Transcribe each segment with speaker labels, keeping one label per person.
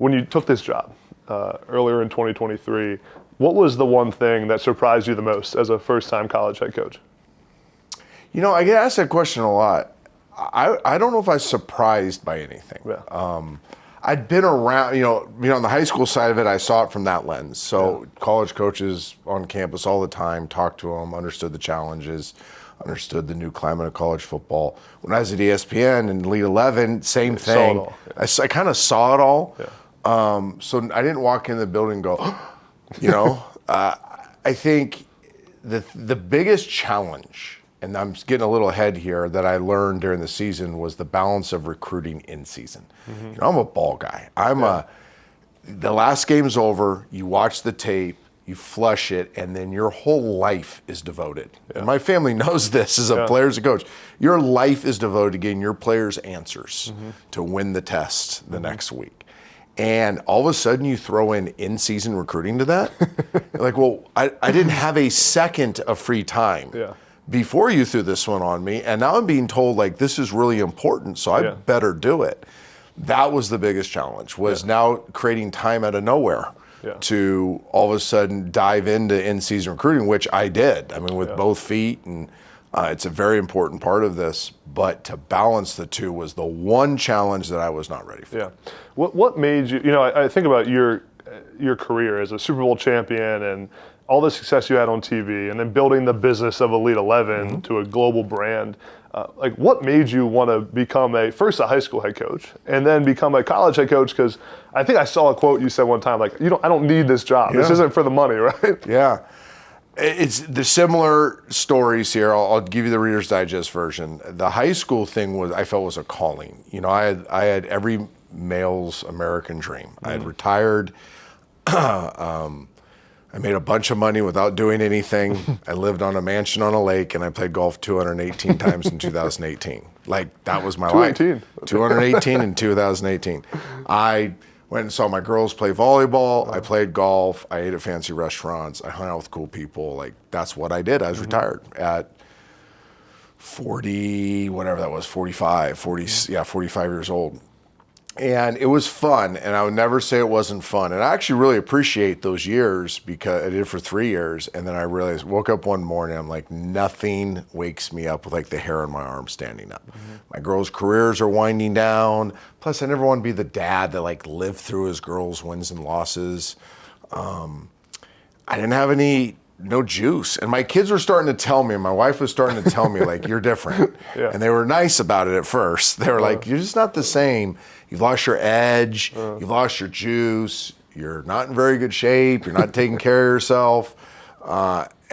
Speaker 1: when you took this job earlier in 2023, what was the one thing that surprised you the most as a first-time college head coach?
Speaker 2: You know, I get asked that question a lot. I don't know if I was surprised by anything.
Speaker 1: Yeah.
Speaker 2: I'd been around, on the high school side of it, I saw it from that lens. So college coaches on campus all the time, talked to them, understood the challenges, understood the new climate of college football. When I was at ESPN and Elite 11, same thing.
Speaker 1: Saw it all.
Speaker 2: I kind of saw it all.
Speaker 1: Yeah.
Speaker 2: So I didn't walk in the building and go, I think the biggest challenge, and I'm getting a little ahead here, that I learned during the season was the balance of recruiting in season. Mm-hmm. I'm a ball guy. The last game's over, you watch the tape, you flush it, and then your whole life is devoted. Yeah. And my family knows this as a player, as a coach. Your life is devoted to getting your players answers to win the test the next week. And all of a sudden you throw in-season recruiting to that. You're like, well, I didn't have a second of free time before you threw this one on me, and now I'm being told, like, this is really important, so I better do it. That was the biggest challenge, was now creating time out of nowhere to all of a sudden dive into in-season recruiting, which I did. I mean, with both feet, and it's a very important part of this, but to balance the two was the one challenge that I was not ready for.
Speaker 1: Yeah. What made you, I think about your career as a Super Bowl champion and all the success you had on TV, and then building the business of Elite 11 to a global brand. What made you want to become first a high school head coach and then become a college head coach? Because I think I saw a quote you said one time, I don't need this job. This isn't for the money, right?
Speaker 2: Yeah. It's the similar stories here. I'll give you the Reader's Digest version. The high school thing I felt was a calling. I had every male's American dream. I had retired. I made a bunch of money without doing anything. I lived on a mansion on a lake, and I played golf 218 times in 2018. That was my life. 218 in 2018. I went and saw my girls play volleyball. I played golf. I ate at fancy restaurants. I hung out with cool people. That's what I did. I was retired at 40, whatever that was, 45 years old. And it was fun, and I would never say it wasn't fun. And I actually really appreciate those years, because I did it for 3 years, and then I realized, woke up one morning, I'm like, nothing wakes me up with the hair on my arm standing up. My girls' careers are winding down. Plus, I never want to be the dad that lived through his girls' wins and losses. I didn't have no juice. And my kids were starting to tell me, and my wife was starting to tell me, you're different. And they were nice about it at first. They were like, you're just not the same. You've lost your edge. You've lost your juice. You're not in very good shape. You're not taking care of yourself.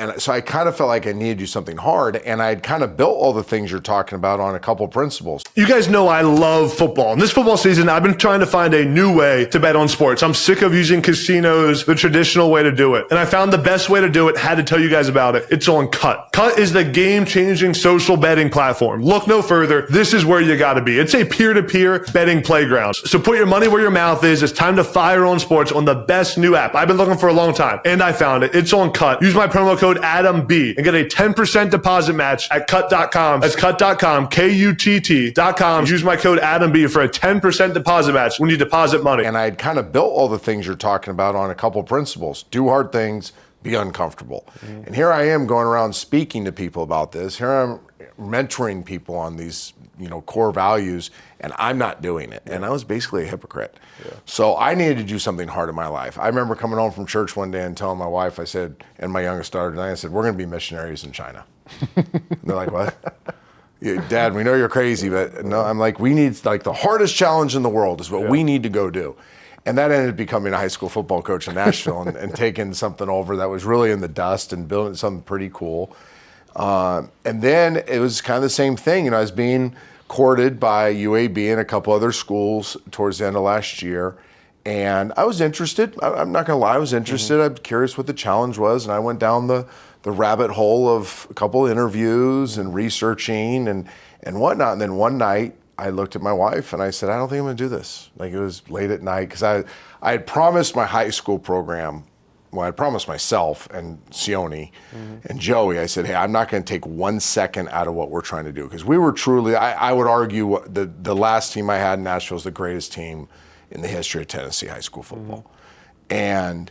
Speaker 2: And so I kind of felt like I needed to do something hard, and I had kind of built all the things you're talking about on a couple principles.
Speaker 3: You guys know I love football. And this football season, I've been trying to find a new way to bet on sports. I'm sick of using casinos, the traditional way to do it. And I found the best way to do it, had to tell you guys about it. It's on Cut. Cut is the game-changing social betting platform. Look no further. This is where you gotta be. It's a peer-to-peer betting playground. So put your money where your mouth is. It's time to fire on sports on the best new app. I've been looking for a long time, and I found it. It's on Cut. Use my promo code ADAMB and get a 10% deposit match at cut.com. That's cut.com, KUTT.com. Use my code ADAMB for a 10% deposit match when you deposit money.
Speaker 2: And I had kind of built all the things you're talking about on a couple principles. Do hard things, be uncomfortable. And here I am going around speaking to people about this. Here I'm mentoring people on these, core values, and I'm not doing it. And I was basically a hypocrite. So I needed to do something hard in my life. I remember coming home from church one day and telling my wife, I said, and my youngest daughter tonight, I said, we're going to be missionaries in China. They're like, what? Dad, we know you're crazy, but no, I'm like, we need, the hardest challenge in the world is what we need to go do. And that ended up becoming a high school football coach in Nashville and taking something over that was really in the dust and building something pretty cool. And then it was kind of the same thing. I was being courted by UAB and a couple other schools towards the end of last year. And I was interested. I'm not going to lie, I was interested. I'm curious what the challenge was. And I went down the rabbit hole of a couple interviews and researching and whatnot. And then one night I looked at my wife and I said, I don't think I'm going to do this. It was late at night, because I had promised my high school program. Well, I promised myself and Sione and Joey, I said, hey, I'm not going to take 1 second out of what we're trying to do. Because we were truly, I would argue, the last team I had in Nashville was the greatest team in the history of Tennessee high school football. And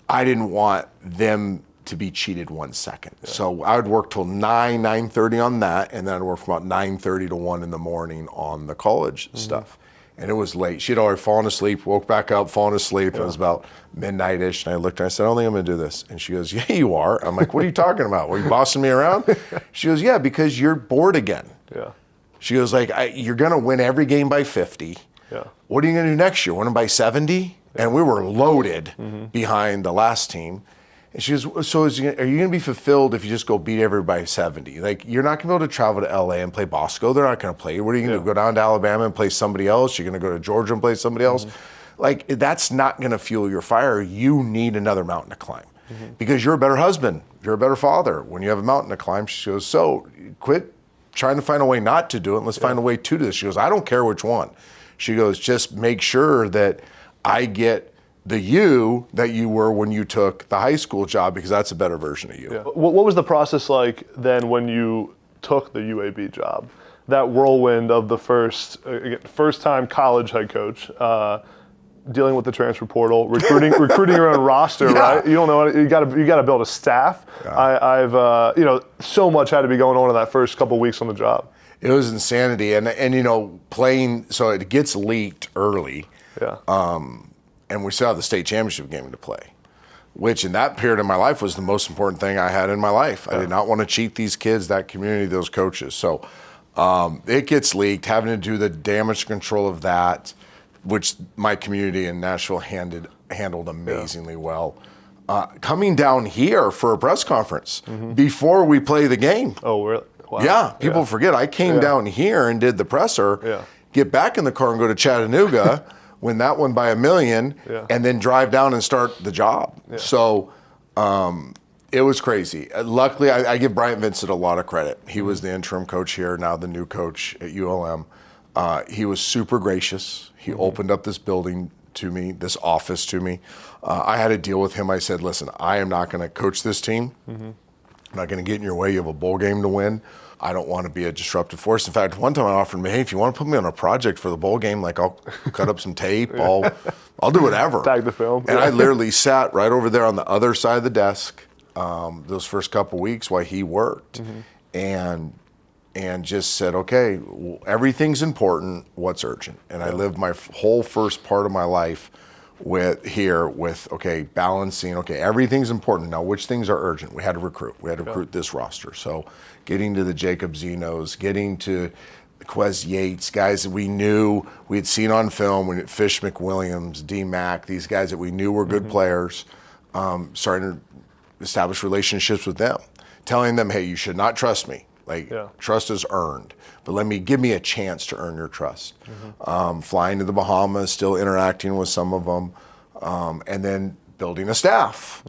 Speaker 2: I didn't want them to be cheated 1 second. So I would work till 9:30 on that, and then I'd work from about 9:30 to 1 in the morning on the college stuff. And it was late. She'd already fallen asleep, woke back up, fallen asleep. It was about midnight-ish, and I looked at her and I said, I don't think I'm gonna do this. And she goes, yeah, you are. I'm like, what are you talking about? Were you bossing me around? She goes, yeah, because you're bored again.
Speaker 1: Yeah.
Speaker 2: She goes, like, you're gonna win every game by 50.
Speaker 1: Yeah.
Speaker 2: What are you gonna do next year, win them by 70? And we were loaded behind the last team. And she goes, so are you going to be fulfilled if you just go beat everybody by 70? Like, you're not going to be able to travel to LA and play Bosco. They're not going to play you. What are you going to do? Go down to Alabama and play somebody else? You're going to go to Georgia and play somebody else? Like, that's not going to fuel your fire. You need another mountain to climb because you're a better husband. You're a better father when you have a mountain to climb. She goes, so quit trying to find a way not to do it. And let's find a way to do this. She goes, I don't care which one. She goes, just make sure that I get the you that you were when you took the high school job, because that's a better version of you.
Speaker 1: Yeah. What was the process like then when you took the UAB job? That whirlwind of the first time college head coach, dealing with the transfer portal, recruiting your own roster, right? You don't know, you got to build a staff. Yeah. I've so much had to be going on in that first couple weeks on the job.
Speaker 2: It was insanity, and playing, so it gets leaked early.
Speaker 1: Yeah.
Speaker 2: And we still have the state championship game to play, which in that period of my life was the most important thing I had in my life. I did not want to cheat these kids, that community, those coaches. So it gets leaked, having to do the damage control of that, which my community in Nashville handled amazingly well. Coming down here for a press conference before we play the game.
Speaker 1: Oh, really? Wow.
Speaker 2: Yeah, people forget. I came down here and did the presser, get back in the car and go to Chattanooga, win that one by $1 million, and then drive down and start the job. Yeah. So it was crazy. Luckily, I give Bryant Vincent a lot of credit. He was the interim coach here, now the new coach at ULM. He was super gracious. He opened up this building to me, this office to me. I had to deal with him. I said, listen, I am not going to coach this team. I'm not going to get in your way. You have a bowl game to win. I don't want to be a disruptive force. In fact, one time I offered him, hey, if you want to put me on a project for the bowl game, like I'll cut up some tape, I'll do whatever.
Speaker 1: Tag the film.
Speaker 2: And I literally sat right over there on the other side of the desk those first couple weeks while he worked, and just said, okay, everything's important. What's urgent? And I lived my whole first part of my life with balancing, everything's important. Now, which things are urgent? We had to recruit. We had to recruit this roster. So getting to the Jacob Zenos, getting to Quez Yates, guys that we knew, we had seen on film, Fish McWilliams, D Mac, these guys that we knew were good players, starting to establish relationships with them, telling them, hey, you should not trust me. Trust is earned, but give me a chance to earn your trust. Flying to the Bahamas, still interacting with some of them, and then building a staff.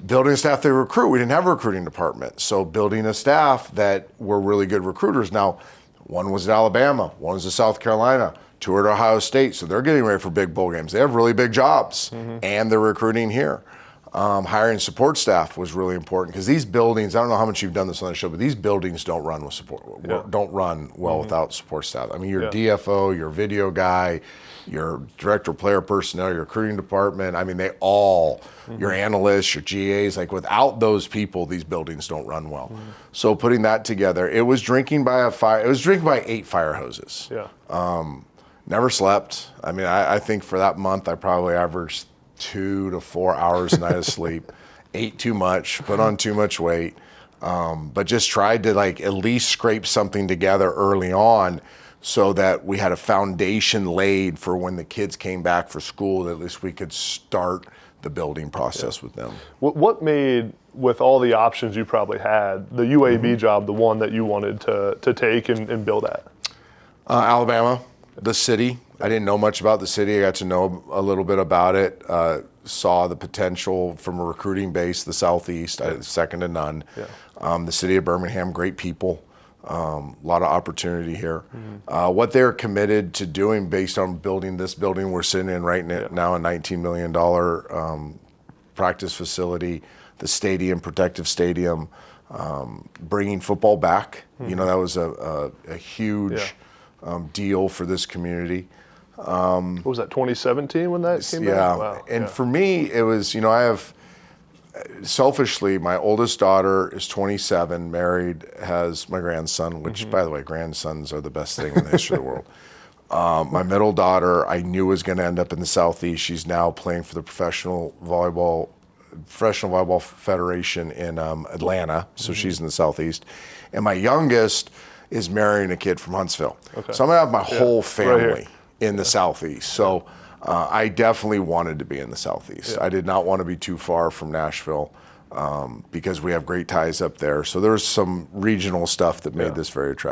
Speaker 2: Building a staff they recruit. We didn't have a recruiting department, so building a staff that were really good recruiters. Now, one was at Alabama, one was at South Carolina, two at Ohio State, so they're getting ready for big bowl games. They have really big jobs, and they're recruiting here. Hiring support staff was really important because these buildings, I don't know how much you've done this on the show, but these buildings don't run with support, don't run well without support staff. I mean, your DFO, your video guy, your director of player personnel, your recruiting department, I mean, they all, your analysts, your GAs, without those people, these buildings don't run well. So putting that together, it was drinking by 8 fire hoses. Never slept. I mean, I think for that month, I probably averaged 2 to 4 hours a night of sleep, ate too much, put on too much weight, but just tried to at least scrape something together early on so that we had a foundation laid for when the kids came back for school, that at least we could start the building process with them.
Speaker 1: What made, with all the options you probably had, the UAB job the one that you wanted to take and build at?
Speaker 2: Alabama, the city. I didn't know much about the city. I got to know a little bit about it, saw the potential from a recruiting base, the Southeast, second to none. The city of Birmingham, great people, a lot of opportunity here. What they're committed to doing based on building this building we're sitting in right now, a $19 million practice facility, the stadium, protective stadium, bringing football back. That was a huge deal for this community.
Speaker 1: What was that, 2017 when that came
Speaker 2: Yeah.
Speaker 1: out? Wow.
Speaker 2: And for me, it was, I have, selfishly, my oldest daughter is 27, married, has my grandson, which, by the way, grandsons are the best thing in the history of the world. My middle daughter, I knew was going to end up in the Southeast. She's now playing for the Professional Volleyball Federation in Atlanta, so she's in the Southeast. And my youngest is marrying a kid from Huntsville. Okay. So I'm going to have my whole family in the Southeast. So I definitely wanted to be in the Southeast. I did not want to be too far from Nashville because we have great ties up there. So there's some regional stuff that made this very attractive.